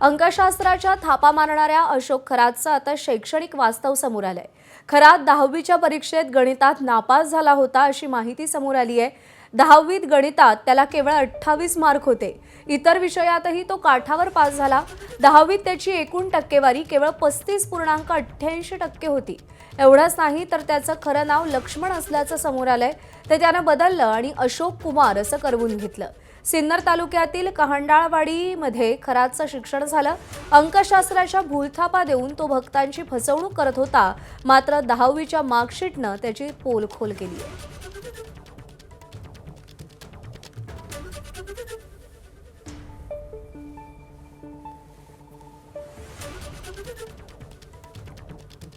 अंकशास्त्राच्या थापा मारणाऱ्या अशोक खरातचं आता शैक्षणिक वास्तव समोर आलंय। खरात 10वीच्या परीक्षेत गणितात नापास झाला होता अशी माहिती समोर आली आहे। 10वीत गणितात त्याला केवळ 28 मार्क होते। इतर विषयातही तो काठावर पास झाला। 10वीत त्याची एकूण टक्केवारी केवळ 35.88% होती। एवढंच नाही तर त्याचं खरं नाव लक्ष्मण असल्याचं समोर आलंय। ते त्यानं बदललं आणि अशोक कुमार असं करवून घेतलं। सिन्नर तालुक्यातील कहांडाळवाडीमध्ये खरातचं शिक्षण झालं। अंकशास्त्राच्या भूलथापा देऊन तो भक्तांची फसवणूक करत होता। मात्र 10वीच्या मार्कशीटनं त्याची पोलखोल केली आहे।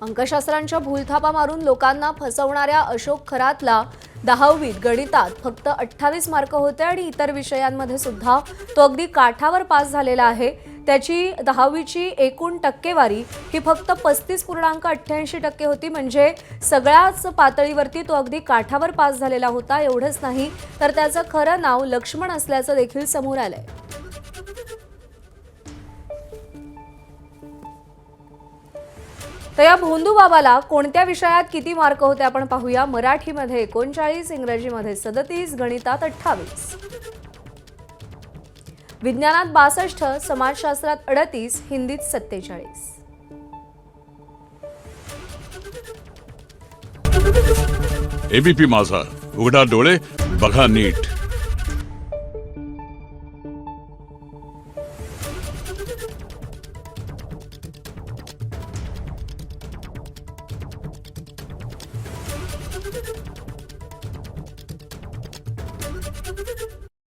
अंकशास्त्रांच्या भूलथापा मारून लोकांना फसवणाऱ्या अशोक खरातला 10वीत गणितात फक्त 28 मार्क होते आणि इतर विषयांमध्ये सुद्धा तो अगदी काठावर पास झालेला आहे। त्याची 10वीची एकूण टक्केवारी ही फक्त 35.88% होती। म्हणजे सगळ्याच पातळीवरती तो अगदी काठावर पास झालेला होता। एवढंच नाही तर त्याचं खरं नाव लक्ष्मण असल्याचं देखील समोर आलंय। तर या भोंदू बाबाला कोणत्या विषयात किती मार्क होते आपण पाहूया। मराठीमध्ये 39, इंग्रजीमध्ये 37, गणितात 28, विज्ञानात 62, समाजशास्त्रात 38, हिंदीत 47। एबीपी माझा, उघडा डोळे बघा नीट।